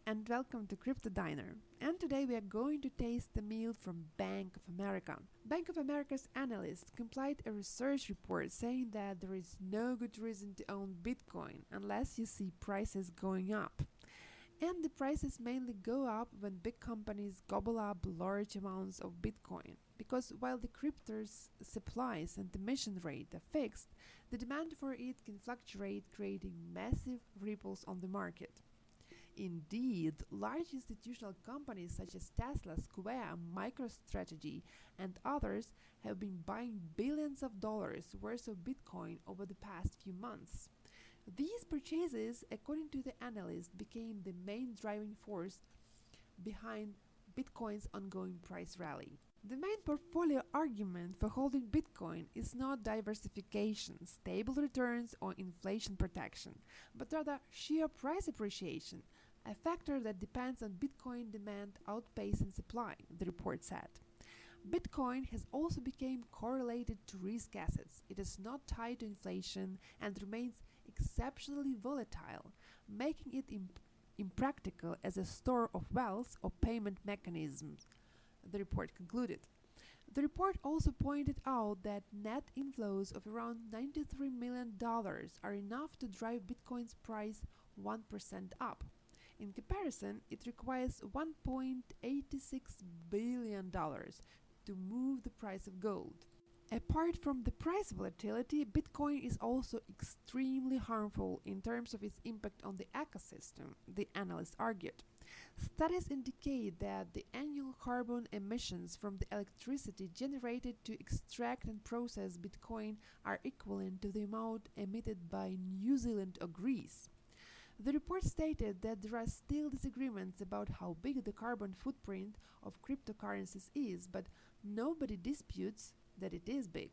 and welcome to Crypto Diner. And today we are going to taste the meal from Bank of America. Bank of America's analysts compiled a research report saying that there is no good reason to own Bitcoin unless you see prices going up. And the prices mainly go up when big companies gobble up large amounts of Bitcoin. Because while the crypto's supplies and emission rate are fixed, the demand for it can fluctuate, creating massive ripples on the market. Indeed, large institutional companies such as Tesla, Square, MicroStrategy, and others have been buying billions of dollars worth of Bitcoin over the past few months. These purchases, according to the analyst, became the main driving force behind Bitcoin's ongoing price rally. The main portfolio argument for holding Bitcoin is not diversification, stable returns, or inflation protection, but rather sheer price appreciation, a factor that depends on Bitcoin demand outpacing supply, the report said. Bitcoin has also become correlated to risk assets. It is not tied to inflation and remains exceptionally volatile, making it impractical as a store of wealth or payment mechanism, the report concluded. The report also pointed out that net inflows of around $93 million are enough to drive Bitcoin's price 1% up. In comparison, it requires $1.86 billion to move the price of gold. Apart from the price volatility, Bitcoin is also extremely harmful in terms of its impact on the ecosystem, the analysts argued. Studies indicate that the annual carbon emissions from the electricity generated to extract and process Bitcoin are equivalent to the amount emitted by New Zealand or Greece. The report stated that there are still disagreements about how big the carbon footprint of cryptocurrencies is, but nobody disputes that it is big.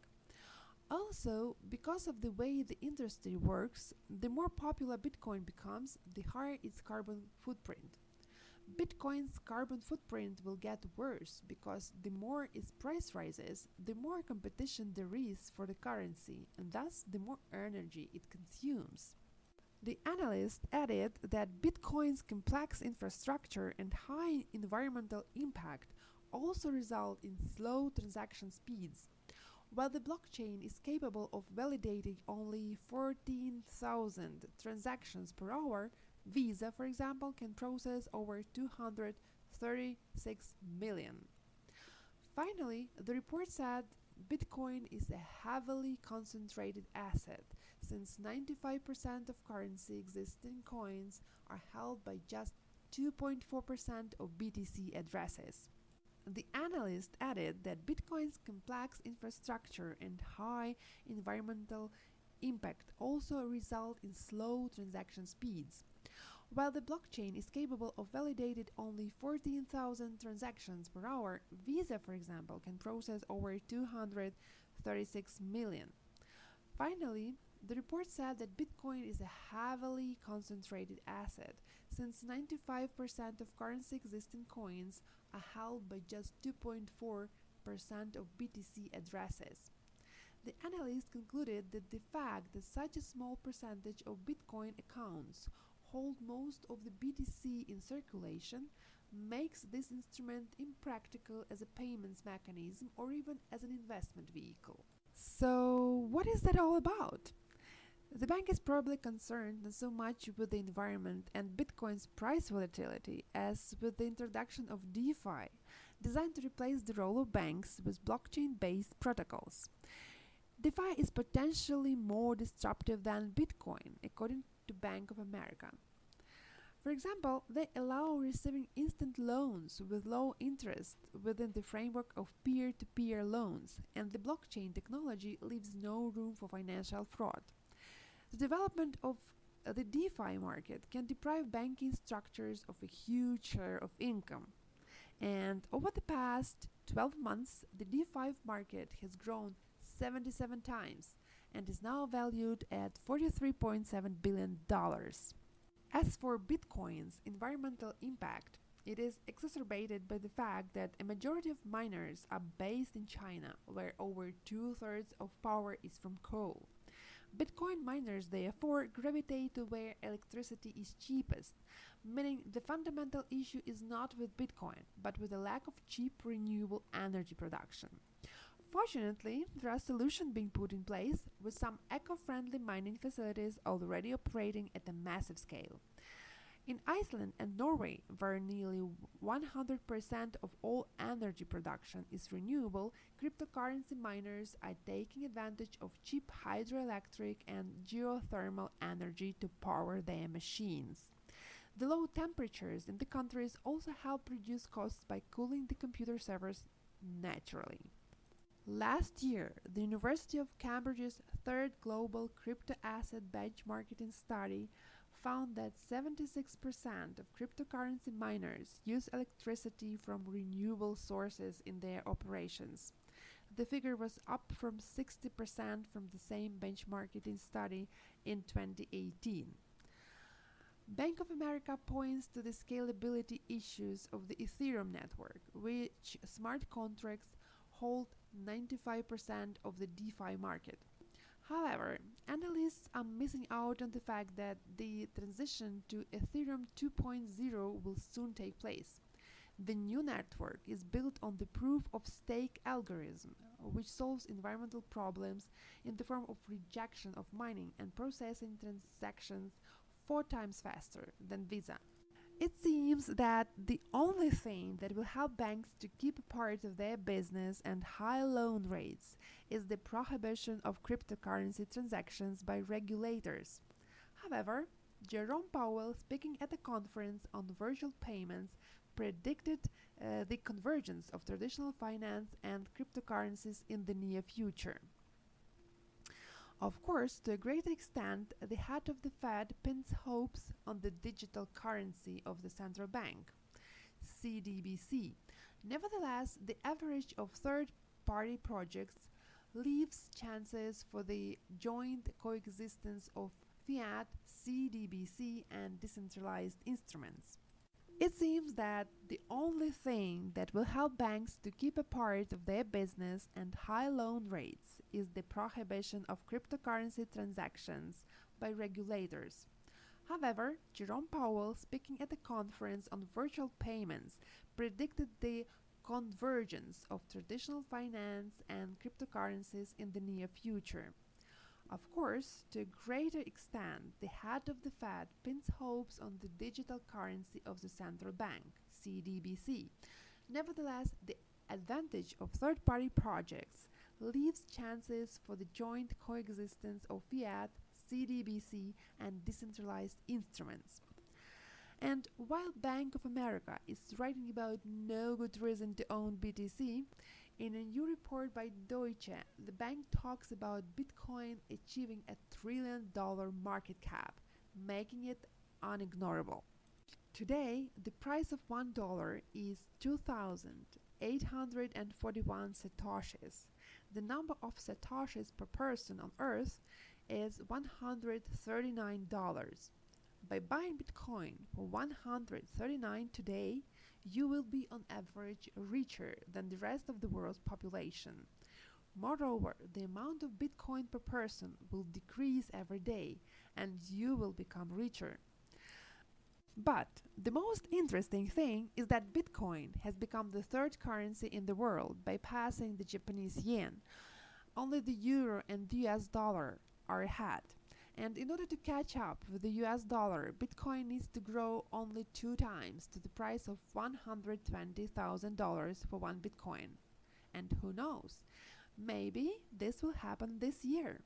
Also, because of the way the industry works, the more popular Bitcoin becomes, the higher its carbon footprint. Bitcoin's carbon footprint will get worse because the more its price rises, the more competition there is for the currency, and thus the more energy it consumes. The analyst added that Bitcoin's complex infrastructure and high environmental impact also result in slow transaction speeds. While the blockchain is capable of validating only 14,000 transactions per hour, Visa, for example, can process over 236 million. Finally, the report said Bitcoin is a heavily concentrated asset, since 95% of currency existing coins are held by just 2.4% of BTC addresses. The analyst added that Bitcoin's complex infrastructure and high environmental impact also result in slow transaction speeds. While the blockchain is capable of validating only 14,000 transactions per hour, Visa, for example, can process over 236 million. Finally, the report said that Bitcoin is a heavily concentrated asset, since 95% of currency existing coins are held by just 2.4% of BTC addresses. The analyst concluded that the fact that such a small percentage of Bitcoin accounts hold most of the BTC in circulation makes this instrument impractical as a payments mechanism or even as an investment vehicle. So, what is that all about? The bank is probably concerned not so much with the environment and Bitcoin's price volatility as with the introduction of DeFi, designed to replace the role of banks with blockchain-based protocols. DeFi is potentially more disruptive than Bitcoin, according to Bank of America. For example, they allow receiving instant loans with low interest within the framework of peer-to-peer loans, and the blockchain technology leaves no room for financial fraud. The development of the DeFi market can deprive banking structures of a huge share of income. And over the past 12 months, the DeFi market has grown 77 times and is now valued at $43.7 billion. As for Bitcoin's environmental impact, it is exacerbated by the fact that a majority of miners are based in China, where over two-thirds of power is from coal. Bitcoin miners therefore gravitate to where electricity is cheapest, meaning the fundamental issue is not with Bitcoin, but with a lack of cheap renewable energy production. Fortunately, there are solutions being put in place, with some eco-friendly mining facilities already operating at a massive scale. In Iceland and Norway, where nearly 100% of all energy production is renewable, cryptocurrency miners are taking advantage of cheap hydroelectric and geothermal energy to power their machines. The low temperatures in the countries also help reduce costs by cooling the computer servers naturally. Last year, the University of Cambridge's third global crypto asset benchmarking study found that 76% of cryptocurrency miners use electricity from renewable sources in their operations. The figure was up from 60% from the same benchmarking study in 2018. Bank of America points to the scalability issues of the Ethereum network, which smart contracts hold 95% of the DeFi market. However, analysts are missing out on the fact that the transition to Ethereum 2.0 will soon take place. The new network is built on the proof of stake algorithm, which solves environmental problems in the form of rejection of mining and processing transactions 4 times faster than Visa. It seems that the only thing that will help banks to keep a part of their business and high loan rates is the prohibition of cryptocurrency transactions by regulators. However, Jerome Powell, speaking at a conference on virtual payments, predicted the convergence of traditional finance and cryptocurrencies in the near future. Of course, to a great extent, the head of the Fed pins hopes on the digital currency of the central bank, CDBC. Nevertheless, the average of third-party projects leaves chances for the joint coexistence of fiat, CDBC, and decentralized instruments. It seems that the only thing that will help banks to keep a part of their business and high loan rates is the prohibition of cryptocurrency transactions by regulators. However, Jerome Powell, speaking at a conference on virtual payments, predicted the convergence of traditional finance and cryptocurrencies in the near future. Of course, to a greater extent, the head of the Fed pins hopes on the digital currency of the central bank, CDBC. Nevertheless, the advantage of third-party projects leaves chances for the joint coexistence of fiat, CDBC, and decentralized instruments. And while Bank of America is writing about no good reason to own BTC, in a new report by Deutsche, the bank talks about Bitcoin achieving $1 trillion market cap, making it unignorable. Today, the price of $1 is 2,841 satoshis. The number of satoshis per person on Earth is $139. By buying Bitcoin for $139 today, you will be on average richer than the rest of the world's population. Moreover, the amount of Bitcoin per person will decrease every day, and you will become richer. But the most interesting thing is that Bitcoin has become the third currency in the world, bypassing the Japanese yen. Only the euro and the US dollar are ahead. And in order to catch up with the US dollar, Bitcoin needs to grow only 2 times to the price of $120,000 for one Bitcoin. And who knows? Maybe this will happen this year.